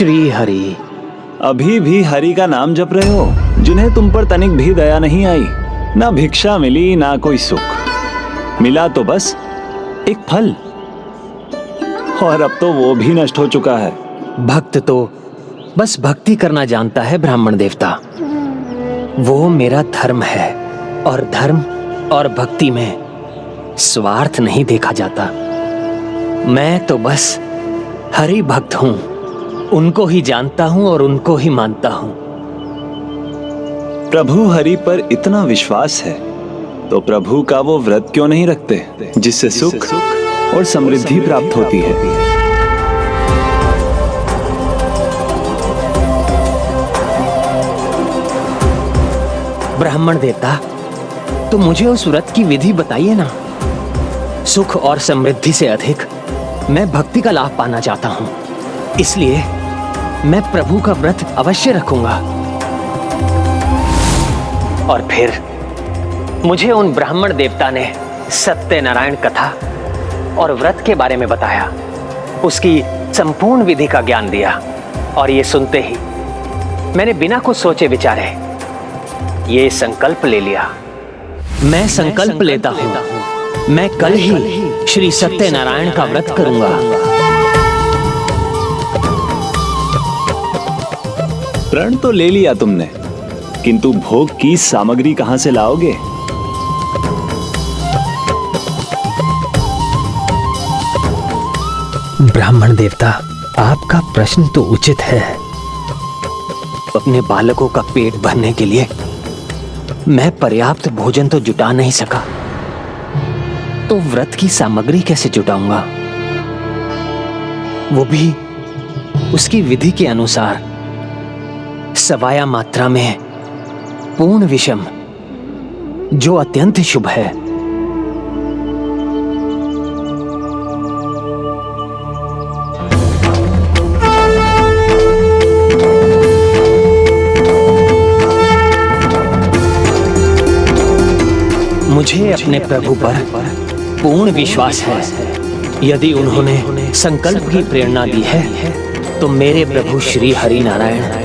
श्री हरि। अभी भी हरि का नाम जप रहे हो, जिन्हें तुम पर तनिक भी दया नहीं आई। ना भिक्षा मिली, ना कोई सुख मिला, तो बस एक फल, और अब तो वो भी नष्ट हो चुका है। भक्त तो बस भक्ति करना जानता है ब्राह्मण देवता। वो मेरा धर्म है, और धर्म और भक्ति में स्वार्थ नहीं देखा जाता। मैं तो बस हरि भक्त हूं, उनको ही जानता हूं और उनको ही मानता हूं। प्रभु हरि पर इतना विश्वास है तो प्रभु का वो व्रत क्यों नहीं रखते, जिससे सुख और समृद्धि प्राप्त होती है। ब्राह्मण देवता, तो मुझे उस व्रत की विधि बताइए ना। सुख और समृद्धि से अधिक मैं भक्ति का लाभ पाना चाहता हूं, इसलिए मैं प्रभु का व्रत अवश्य रखूंगा। और फिर मुझे उन ब्राह्मण देवता ने सत्यनारायण कथा और व्रत के बारे में बताया, उसकी संपूर्ण विधि का ज्ञान दिया, और ये सुनते ही मैंने बिना कुछ सोचे विचारे ये संकल्प ले लिया। मैं संकल्प लेता हूं, मैं कल ही श्री सत्यनारायण का व्रत करूंगा। प्रण तो ले लिया तुमने, किंतु भोग की सामग्री कहां से लाओगे? ब्राह्मण देवता, आपका प्रश्न तो उचित है। अपने बालकों का पेट भरने के लिए मैं पर्याप्त भोजन तो जुटा नहीं सका, तो व्रत की सामग्री कैसे जुटाऊंगा? वो भी उसकी विधि के अनुसार, सवाया मात्रा में, पूर्ण विषम, जो अत्यंत शुभ है। मुझे अपने प्रभु पर पूर्ण विश्वास है। यदि उन्होंने संकल्प की प्रेरणा दी है, तो मेरे प्रभु श्री हरि नारायण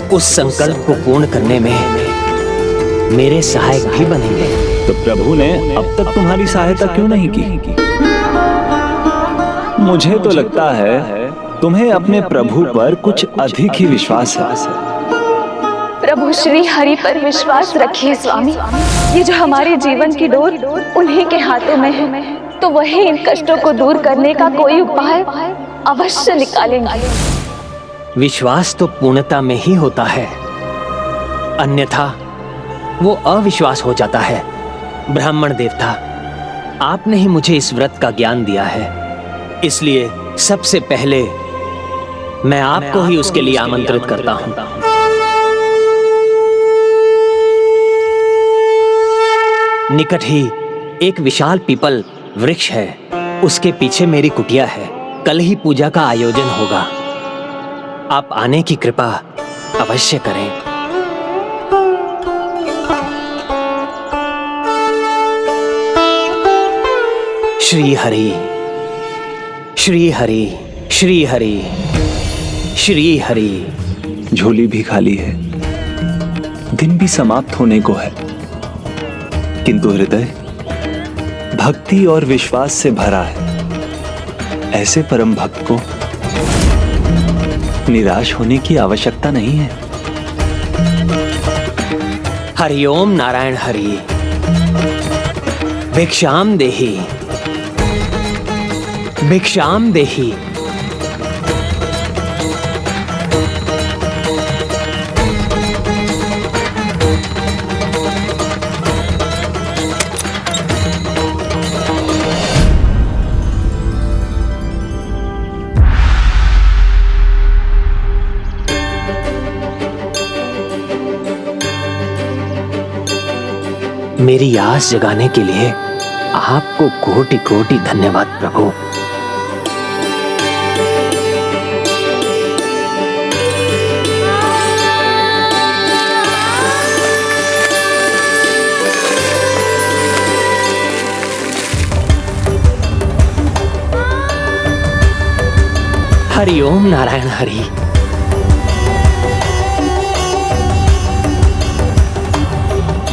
उस संकल्प को पूर्ण करने में मेरे सहायक भी बनेंगे। तो प्रभु ने अब तक तुम्हारी सहायता क्यों नहीं की? मुझे तो लगता है तुम्हें अपने प्रभु पर कुछ अधिक ही विश्वास है। प्रभु श्री हरि पर विश्वास रखिए स्वामी। ये जो हमारे जीवन की डोर उन्हीं के हाथों में है, तो वही इन कष्टों को दूर करने का कोई उपाय अवश्य निकालेंगे। विश्वास तो पूर्णता में ही होता है, अन्यथा वो अविश्वास हो जाता है। ब्राह्मण देवता, आपने ही मुझे इस व्रत का ज्ञान दिया है, इसलिए सबसे पहले मैं आपको ही उसके लिए आमंत्रित करता हूं। निकट ही एक विशाल पीपल वृक्ष है, उसके पीछे मेरी कुटिया है। कल ही पूजा का आयोजन होगा, आप आने की कृपा अवश्य करें। श्री हरि, श्री हरि, श्री हरि, श्री हरि। झोली भी खाली है, दिन भी समाप्त होने को है, किंतु हृदय भक्ति और विश्वास से भरा है। ऐसे परम भक्त को निराश होने की आवश्यकता नहीं है। हरिओम नारायण हरि। भिक्षाम देहि, भिक्षाम देहि। मेरी आस जगाने के लिए आपको कोटि कोटि धन्यवाद प्रभु। हरि ओम नारायण हरि।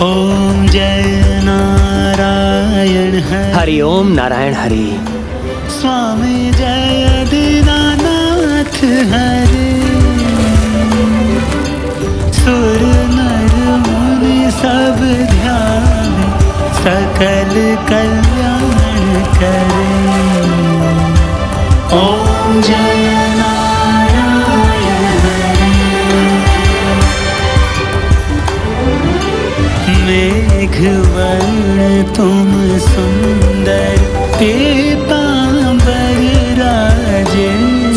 ओम जय नारायण हरि। हरि ओम नारायण हरि। स्वामी जय दीनानाथ हरे। सुर नर मुनि सब ध्यान सकल कल्याण करे। ओम जय नारायण हरे। मेघवर्ण तुम सुंदर पीतांबर राजे।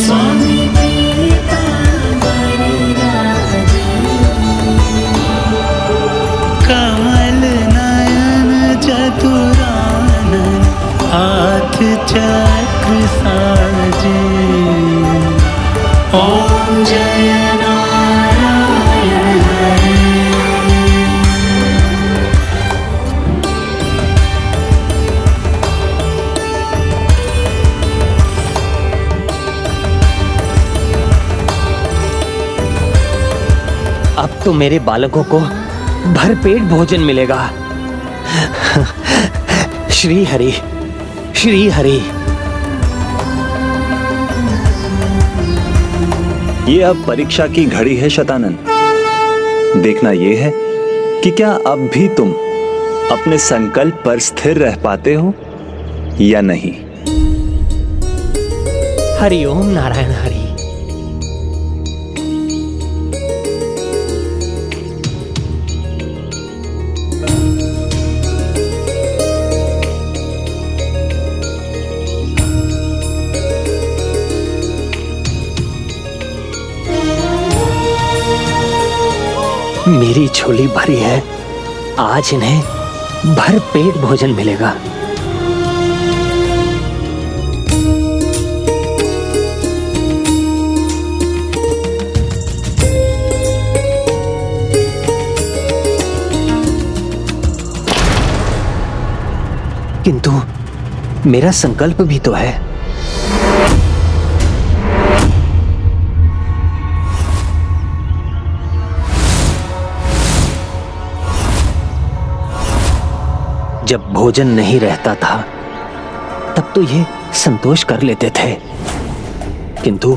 स्वामी पीतांबर राजे। कमल नयन चतुरानन हाथ चक्र साजे। ओम जय नारायण हरे। अब तो मेरे बालकों को भरपेट भोजन मिलेगा। श्री हरि, श्री हरि। ये अब परीक्षा की घड़ी है शतानन। देखना ये है कि क्या अब भी तुम अपने संकल्प पर स्थिर रह पाते हो या नहीं। हरि ओम नारायण हरि। मेरी झोली भरी है, आज इन्हें भर पेट भोजन मिलेगा। किंतु मेरा संकल्प भी तो है। जब भोजन नहीं रहता था तब तो ये संतोष कर लेते थे, किंतु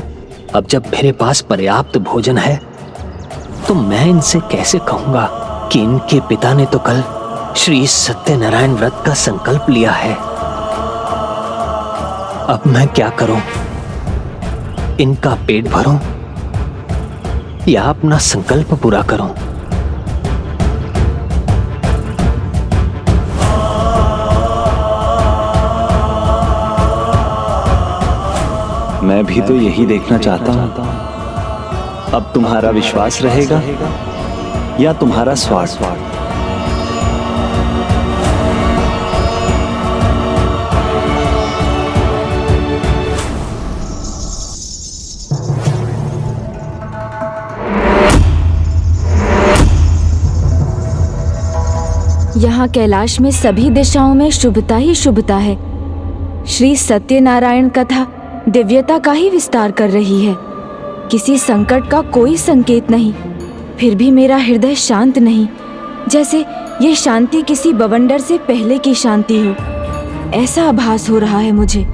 अब जब मेरे पास पर्याप्त भोजन है तो मैं इनसे कैसे कहूंगा कि इनके पिता ने तो कल श्री सत्यनारायण व्रत का संकल्प लिया है। अब मैं क्या करूं? इनका पेट भरूं या अपना संकल्प पूरा करूं? मैं भी तो यही देखना चाहता हूं। अब तुम्हारा विश्वास रहेगा या तुम्हारा स्वार्थ। यहाँ कैलाश में सभी दिशाओं में शुभता ही शुभता है। श्री सत्यनारायण कथा दिव्यता का ही विस्तार कर रही है। किसी संकट का कोई संकेत नहीं, फिर भी मेरा हृदय शांत नहीं, जैसे ये शांति किसी बवंडर से पहले की शांति हो, ऐसा आभास हो रहा है मुझे।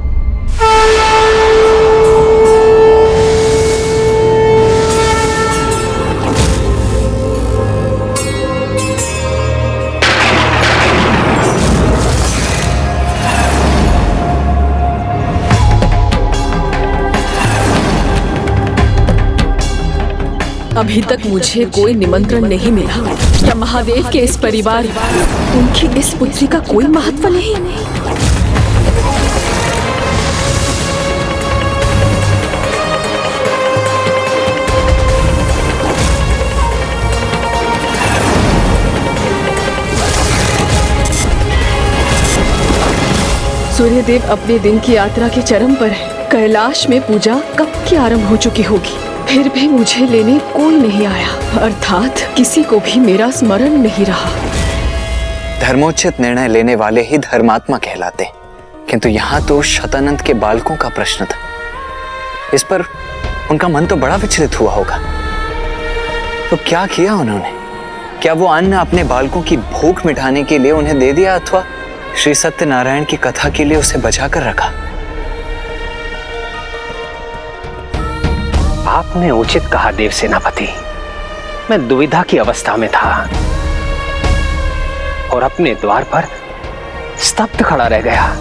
अभी तक मुझे कोई निमंत्रण नहीं मिला। क्या महादेव के इस परिवार, उनकी इस पुत्री का कोई महत्व नहीं? सूर्यदेव अपने दिन की यात्रा के चरम पर है। कैलाश में पूजा कब की आरंभ हो चुकी होगी, फिर भी मुझे लेने कोई नहीं आया, अर्थात किसी को भी मेरा स्मरण नहीं रहा। धर्मोचित निर्णय लेने वाले ही धर्मात्मा कहलाते, किंतु यहाँ तो शतानंद के बालकों का प्रश्न था। इस पर उनका मन तो बड़ा विचलित हुआ होगा। तो क्या किया उन्होंने? क्या वो अन्न अपने बालकों की भूख मिटाने के लिए उन्हें दे दिया अथवा श्री सत्यनारायण की कथा के लिए उसे बचा कर रखा? आपने उचित कहा देव सेनापति। मैं दुविधा की अवस्था में था और अपने द्वार पर स्तब्ध खड़ा रह गया।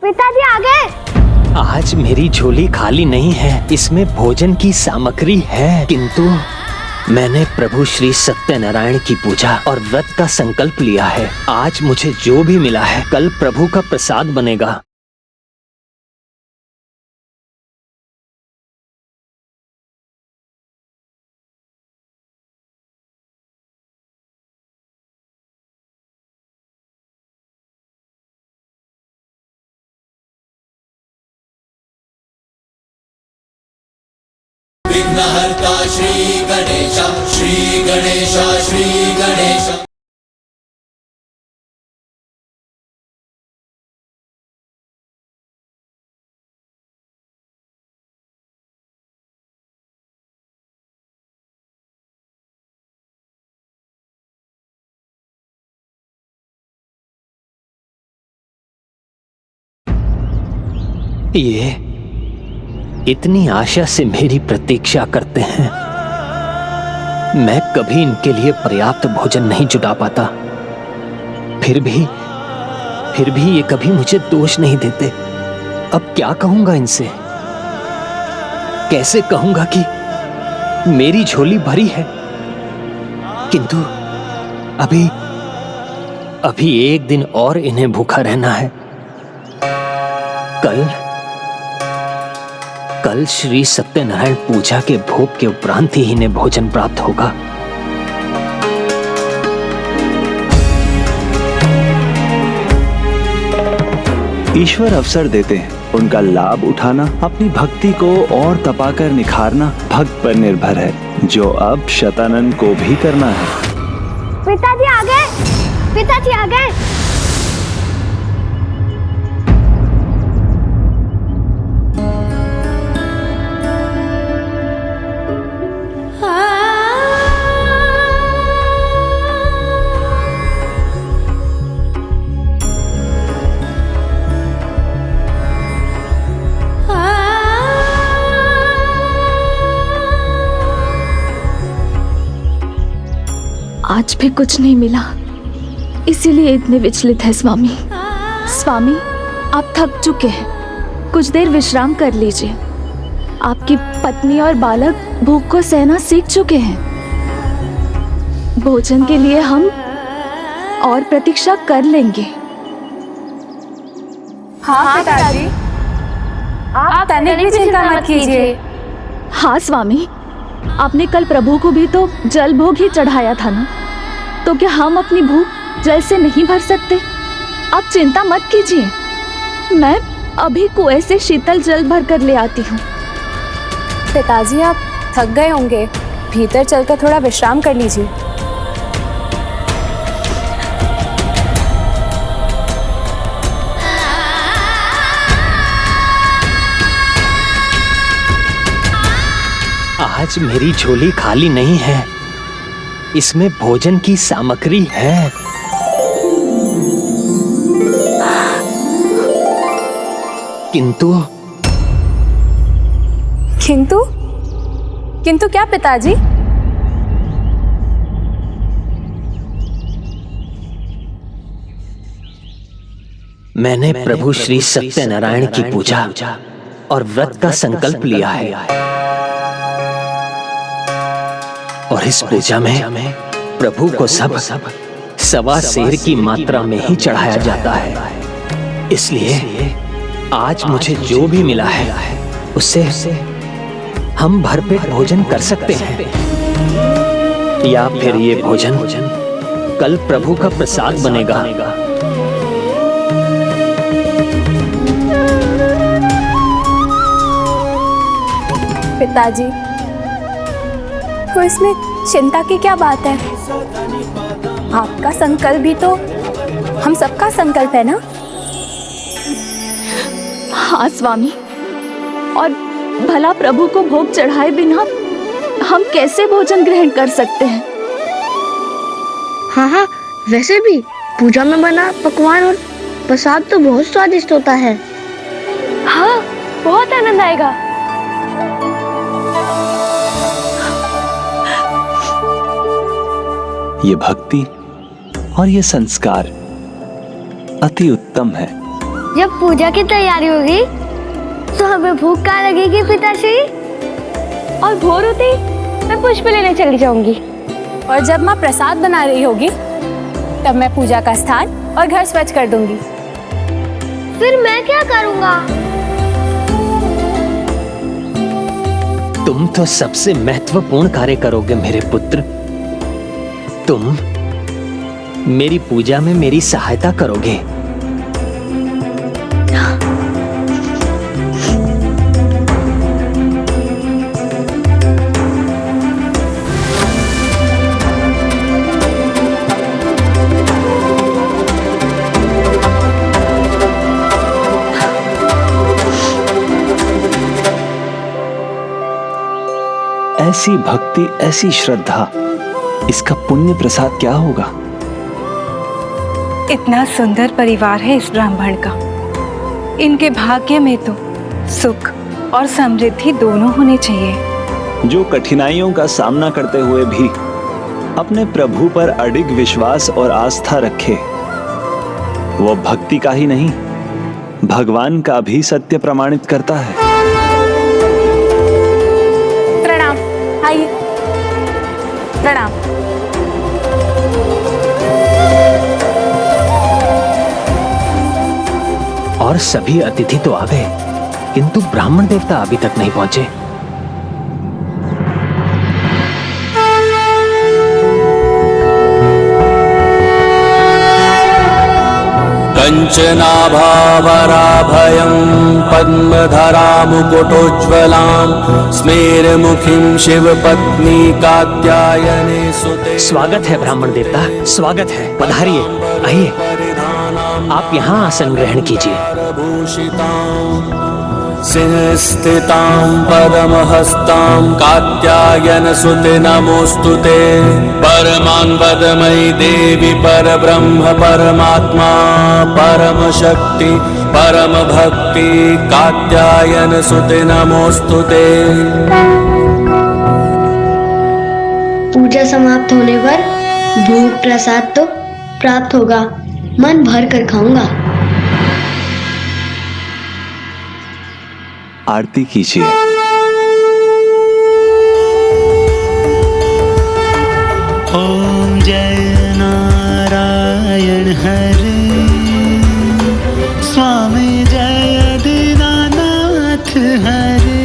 पिताजी आ गए। आज मेरी झोली खाली नहीं है, इसमें भोजन की सामग्री है, किंतु मैंने प्रभु श्री सत्यनारायण की पूजा और व्रत का संकल्प लिया है। आज मुझे जो भी मिला है कल प्रभु का प्रसाद बनेगा। विघ्नहर्ता श्री गणेश, श्री गणेश, श्री गणेश। ये इतनी आशा से मेरी प्रतीक्षा करते हैं, मैं कभी इनके लिए पर्याप्त भोजन नहीं जुटा पाता। फिर भी ये कभी मुझे दोष नहीं देते। अब क्या कहूंगा इनसे? कैसे कहूंगा कि मेरी झोली भरी है, किंतु अभी एक दिन और इन्हें भूखा रहना है। कल श्री सत्यनारायण पूजा के भोग के उपरांत ही इन्हें भोजन प्राप्त होगा। ईश्वर अवसर देते हैं, उनका लाभ उठाना, अपनी भक्ति को और तपाकर निखारना भक्त पर निर्भर है, जो अब शतानंद को भी करना है। पिताजी आ गए। पिताजी आ गए। आज भी कुछ नहीं मिला, इसीलिए इतने विचलित है स्वामी। स्वामी, आप थक चुके हैं, कुछ देर विश्राम कर लीजिए। आपकी पत्नी और बालक भूख को सहना सीख चुके हैं। भोजन के लिए हम और प्रतीक्षा कर लेंगे। हाँ पिताजी, आप तनिक भी चिंता मत कीजिए। हाँ स्वामी, आपने कल प्रभु को भी तो जल भोग ही चढ़ाया था ना, तो क्या हम अपनी भूख जल से नहीं भर सकते? आप चिंता मत कीजिए, मैं अभी कुएं से शीतल जल भर कर ले आती हूँ। पिताजी, आप थक गए होंगे, भीतर चलकर थोड़ा विश्राम कर लीजिए। आज मेरी झोली खाली नहीं है, इसमें भोजन की सामग्री है। किंतु क्या पिताजी? मैंने प्रभु श्री सत्यनारायण की पूजा और व्रत का संकल्प लिया है, और इस पूजा में प्रभु को सब सवा सेर की मात्रा में ही चढ़ाया जाता है। इसलिए आज मुझे जो भी मिला है उससे हम भरपेट भोजन कर सकते हैं, या फिर ये भोजन कल प्रभु का प्रसाद बनेगा। पिताजी, तो इसमें चिंता की क्या बात है? आपका संकल्प भी तो हम सबका संकल्प है ना? हाँ स्वामी, और भला प्रभु को भोग चढ़ाए बिना हम कैसे भोजन ग्रहण कर सकते हैं? हाँ हाँ, वैसे भी पूजा में बना पकवान और प्रसाद तो बहुत स्वादिष्ट होता है। हाँ, बहुत आनंद आएगा। ये भक्ति और ये संस्कार अति उत्तम है। जब पूजा की तैयारी होगी तो हमें भूख कहाँ लगेगी पिताश्री? और भोर होते ही मैं पुष्प लेने चली जाऊंगी। और जब माँ प्रसाद बना रही होगी तब मैं पूजा का स्थान और घर स्वच्छ कर दूंगी। फिर मैं क्या करूँगा? तुम तो सबसे महत्वपूर्ण कार्य करोगे मेरे पुत्र। तुम मेरी पूजा में मेरी सहायता करोगे। ऐसी भक्ति, ऐसी श्रद्धा, इसका पुण्य प्रसाद क्या होगा? इतना सुंदर परिवार है इस ब्राह्मण का। इनके भाग्य में तो सुख और समृद्धि दोनों होने चाहिए। जो कठिनाइयों का सामना करते हुए भी अपने प्रभु पर अडिग विश्वास और आस्था रखे, वो भक्ति का ही नहीं भगवान का भी सत्य प्रमाणित करता है। प्रणाम। आइए। प्रणाम। और सभी अतिथि तो आ गए, किंतु ब्राह्मण देवता अभी तक नहीं पहुंचे। कंचनाभावराभयं पद्मधरा मुकुटोज्ज्वलां स्मेरमुखीं शिवपत्नी कात्यायने सुते। स्वागत है ब्राह्मण देवता, स्वागत है। पधारिए, आइए। आप यहाँ आसन ग्रहण कीजिए। सिंहस्थितां परमहस्तां कात्यायन सुते नमोस्तुते। परमां पदमयि देवी परब्रह्म परमात्मा परम शक्ति परम भक्ति कात्यायन सुते नमोस्तुते। पूजा समाप्त होने पर भोग प्रसाद तो प्राप्त होगा, मन भर कर खाऊंगा। आरती कीजिए। ओम जय नारायण हरे, स्वामी जय दीनानाथ हरे।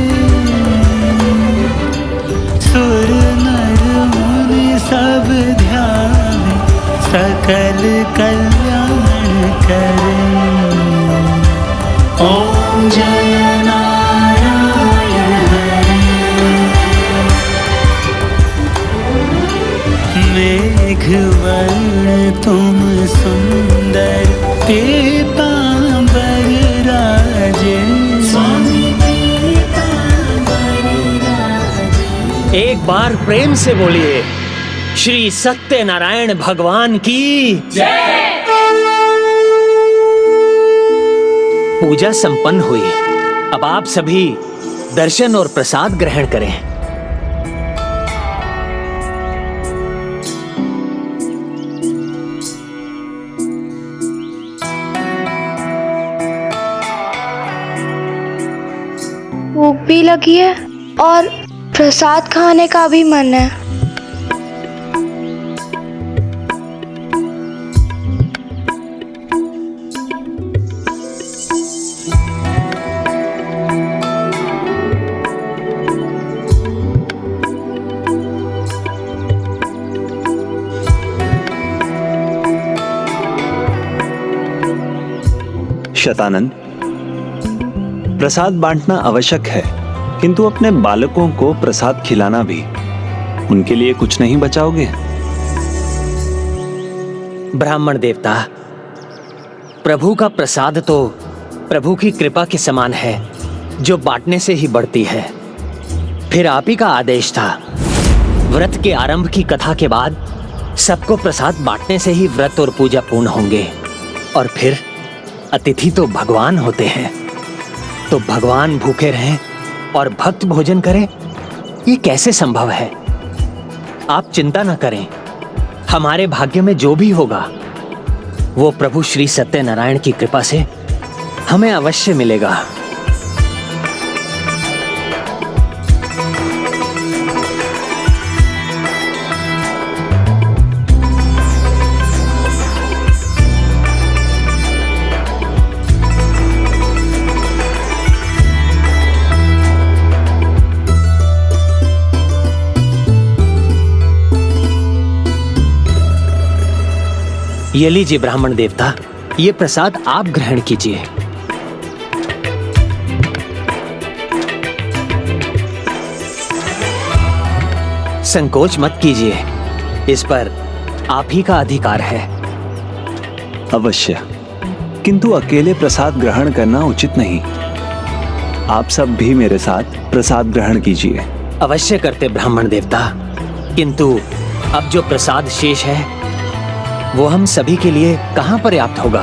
सुर नर मुनि सब ध्यान सकल कल्याण करे। ओम जय मेघवर्ण तुम सुंदर पीतांबर राजे। एक बार प्रेम से बोलिए, श्री सत्यनारायण भगवान की जय। पूजा संपन्न हुई। अब आप सभी दर्शन और प्रसाद ग्रहण करें। भूख भी लगी है और प्रसाद खाने का भी मन है। शतानंद, प्रसाद बांटना आवश्यक है, किंतु अपने बालकों को प्रसाद खिलाना भी। उनके लिए कुछ नहीं बचाओगे? ब्राह्मण देवता, प्रभु का प्रसाद तो प्रभु की कृपा के समान है, जो बांटने से ही बढ़ती है। फिर आप ही का आदेश था, व्रत के आरंभ की कथा के बाद सबको प्रसाद बांटने से ही व्रत और पूजा पूर्ण होंगे। और फिर अतिथि तो भगवान होते हैं, तो भगवान भूखे रहें और भक्त भोजन करें, ये कैसे संभव है? आप चिंता न करें, हमारे भाग्य में जो भी होगा वो प्रभु श्री सत्यनारायण की कृपा से हमें अवश्य मिलेगा। ये लीजिए ब्राह्मण देवता, ये प्रसाद आप ग्रहण कीजिए। संकोच मत कीजिए, इस पर आप ही का अधिकार है। अवश्य, किंतु अकेले प्रसाद ग्रहण करना उचित नहीं। आप सब भी मेरे साथ प्रसाद ग्रहण कीजिए। अवश्य करते ब्राह्मण देवता, किंतु अब जो प्रसाद शेष है वो हम सभी के लिए कहां पर्याप्त होगा?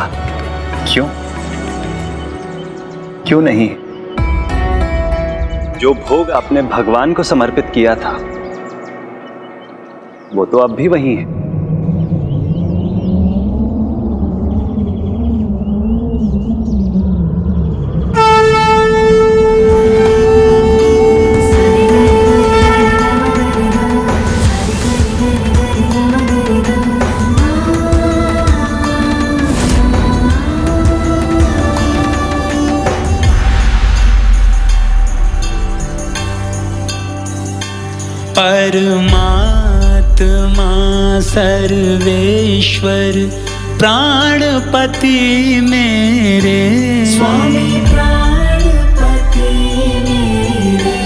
क्यों नहीं? जो भोग आपने भगवान को समर्पित किया था वो तो अब भी वही है। परमात्मा सर्वेश्वर प्राणपति मेरे स्वामी प्राणपति मेरे,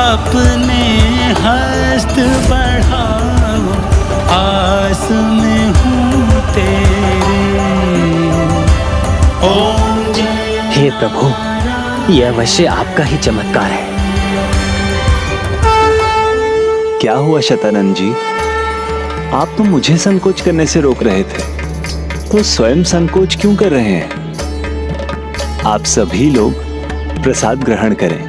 अपने हस्त बढ़ाओ आस में हूँ तेरे। ओम जय। हे प्रभु, यह अवश्य आपका ही चमत्कार है। क्या हुआ शतानंद जी? आप तो मुझे संकोच करने से रोक रहे थे, तो स्वयं संकोच क्यों कर रहे हैं? आप सभी लोग प्रसाद ग्रहण करें।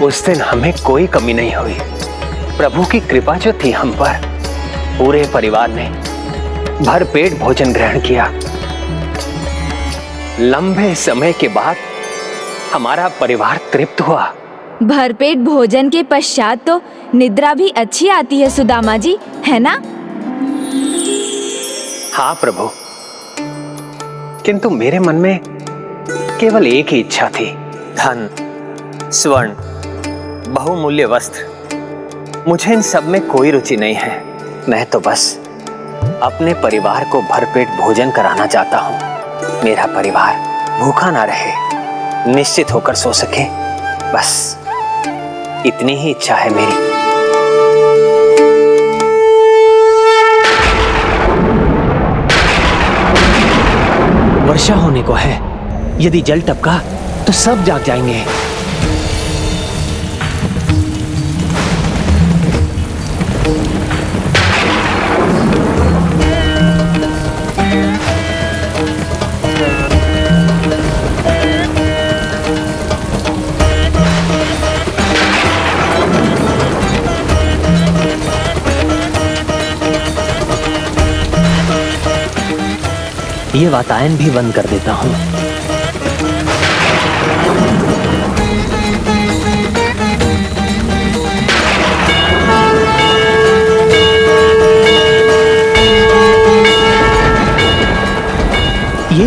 उस दिन हमें कोई कमी नहीं हुई। प्रभु की कृपा जो थी हम पर, पूरे परिवार ने भरपेट भोजन ग्रहण किया। लंबे समय के बाद हमारा परिवार तृप्त हुआ। भरपेट भोजन के पश्चात तो निद्रा भी अच्छी आती है सुदामा जी, है ना? हाँ प्रभु, किंतु मेरे मन में केवल एक ही इच्छा थी, धन, स्वर्ण, बहुमूल्य वस्त्र। मुझे इन सब में कोई रुचि नहीं है। मैं तो बस अपने परिवार को भरपेट भोजन कराना चाहता हूँ। मेरा परिवार भूखा ना रहे, निश्चित होकर सो सके, बस इतनी ही इच्छा है मेरी। वर्षा होने को है, यदि जल टपका तो सब जाग जाएंगे। ये वातायन भी बंद कर देता हूँ।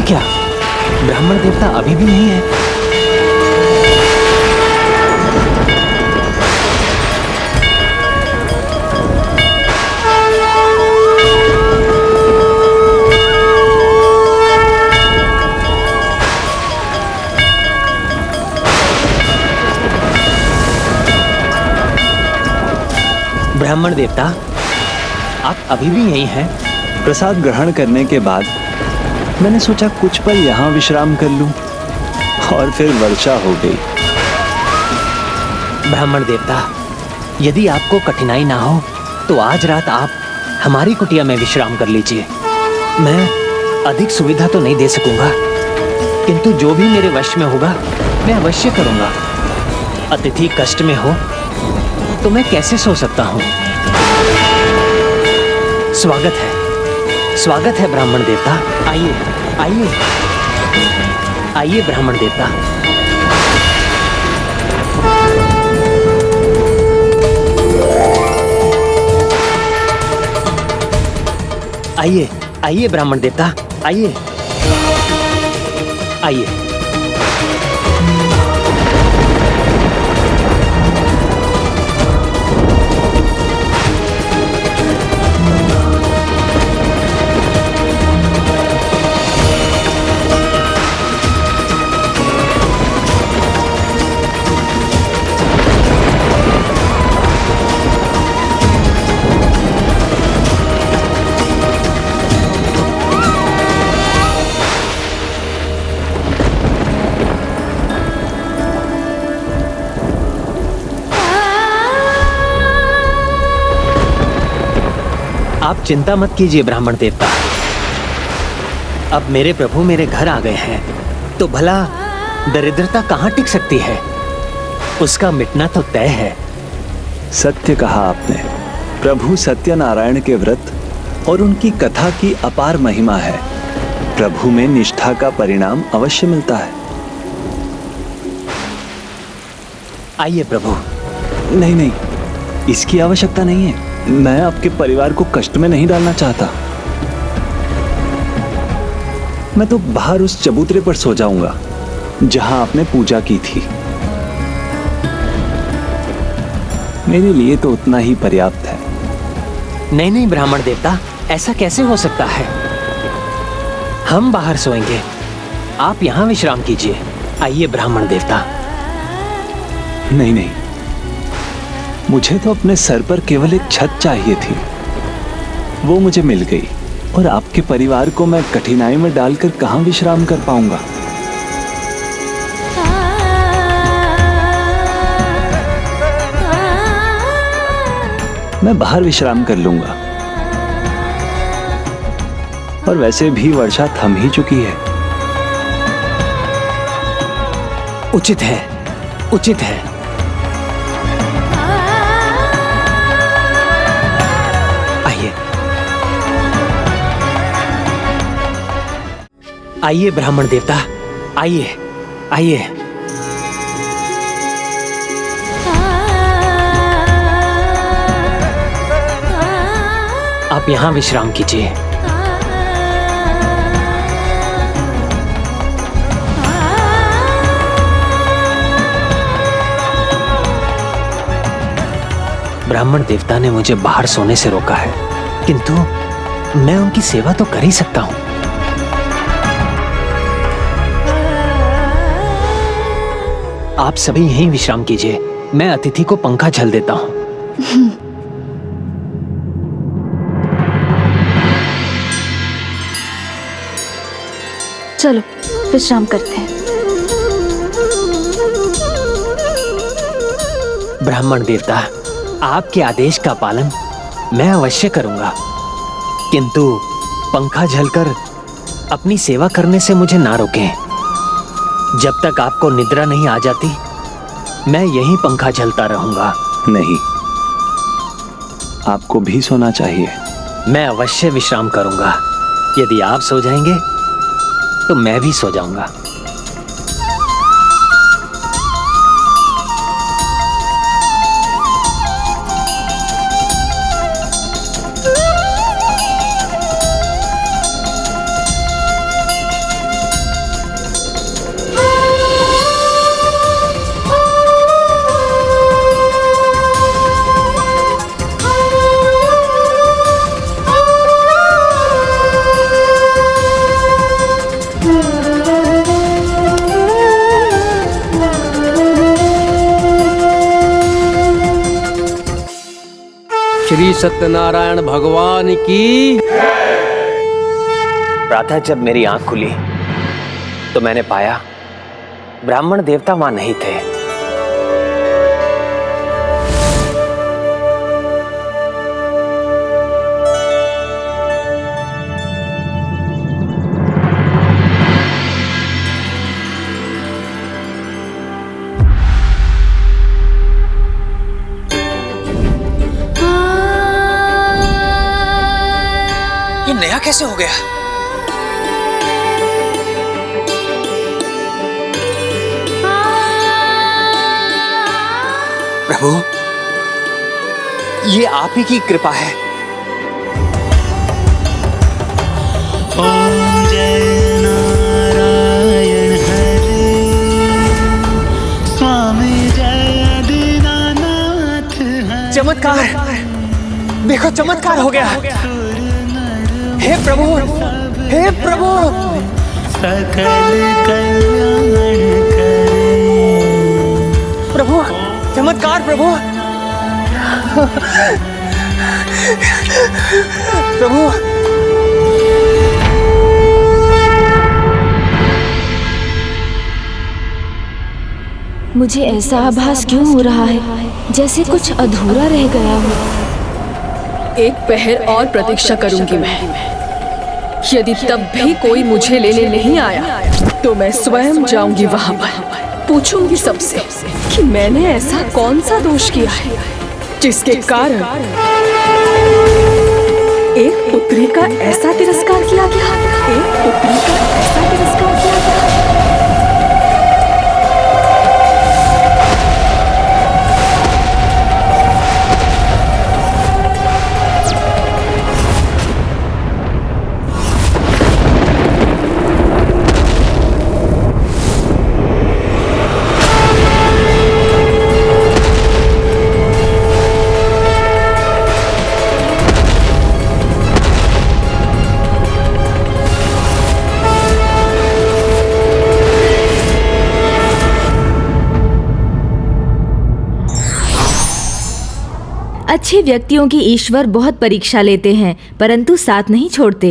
क्या ब्राह्मण देवता अभी भी नहीं है? ब्राह्मण देवता, आप अभी भी यहीं हैं? प्रसाद ग्रहण करने के बाद मैंने सोचा कुछ पल यहाँ विश्राम कर लूं, और फिर वर्षा हो गई। ब्राह्मण देवता, यदि आपको कठिनाई ना हो तो आज रात आप हमारी कुटिया में विश्राम कर लीजिए। मैं अधिक सुविधा तो नहीं दे सकूंगा, किंतु जो भी मेरे वश में होगा मैं अवश्य करूंगा। अतिथि कष्ट में हो तो मैं कैसे सो सकता हूँ? स्वागत है ब्राह्मण देवता। आइए आइए आइए ब्राह्मण देवता। आइए आइए ब्राह्मण देवता, आइए आइए। आप चिंता मत कीजिए ब्राह्मण देवता। अब मेरे प्रभु मेरे घर आ गए हैं तो भला दरिद्रता कहाँ टिक सकती है? उसका मिटना तो तय है। सत्य कहा आपने। प्रभु सत्यनारायण के व्रत और उनकी कथा की अपार महिमा है। प्रभु में निष्ठा का परिणाम अवश्य मिलता है। आइए प्रभु। नहीं नहीं, इसकी आवश्यकता नहीं है। मैं आपके परिवार को कष्ट में नहीं डालना चाहता। मैं तो बाहर उस चबूतरे पर सो जाऊंगा जहां आपने पूजा की थी। मेरे लिए तो उतना ही पर्याप्त है। नहीं नहीं ब्राह्मण देवता, ऐसा कैसे हो सकता है? हम बाहर सोएंगे, आप यहां विश्राम कीजिए। आइए ब्राह्मण देवता। नहीं नहीं, मुझे तो अपने सर पर केवल एक छत चाहिए थी, वो मुझे मिल गई। और आपके परिवार को मैं कठिनाई में डालकर कहां विश्राम कर पाऊंगा? मैं बाहर विश्राम कर लूंगा। और वैसे भी वर्षा थम ही चुकी है। उचित है, उचित है। आइए ब्राह्मण देवता, आइए आइए। आप यहां विश्राम कीजिए। ब्राह्मण देवता ने मुझे बाहर सोने से रोका है, किंतु मैं उनकी सेवा तो कर ही सकता हूं। आप सभी यहीं विश्राम कीजिए, मैं अतिथि को पंखा झल देता हूं। चलो विश्राम करते हैं। ब्राह्मण देवता, आपके आदेश का पालन मैं अवश्य करूंगा, किंतु पंखा झलकर अपनी सेवा करने से मुझे ना रोकें। जब तक आपको निद्रा नहीं आ जाती मैं यहीं पंखा झलता रहूंगा। नहीं, आपको भी सोना चाहिए। मैं अवश्य विश्राम करूंगा। यदि आप सो जाएंगे तो मैं भी सो जाऊंगा। श्री सत्यनारायण भगवान की। प्रातः जब मेरी आंख खुली तो मैंने पाया ब्राह्मण देवता वहां नहीं थे। ये नया कैसे हो गया? प्रभु, ये आप ही की कृपा है। ओम जय नारायण हरे, स्वामी जय दीनानाथ हरे। चमत्कार, देखो चमत्कार हो गया। हे प्रभु, हे प्रभु, सकल कल्याण करे। प्रभु, चमत्कार प्रभु। प्रभु, मुझे ऐसा आभास क्यों हो रहा है जैसे कुछ अधूरा रह गया हो। एक पहर और प्रतीक्षा करूंगी मैं। यदि तब भी कोई मुझे लेने नहीं आया तो मैं स्वयं जाऊंगी वहां पर, पूछूंगी सबसे कि मैंने ऐसा कौन सा दोष किया है जिसके कारण एक पुत्री का ऐसा तिरस्कार किया गया, एक पुत्री का ऐसा तिरस्कार किया गया। अच्छे व्यक्तियों की ईश्वर बहुत परीक्षा लेते हैं परंतु साथ नहीं छोड़ते।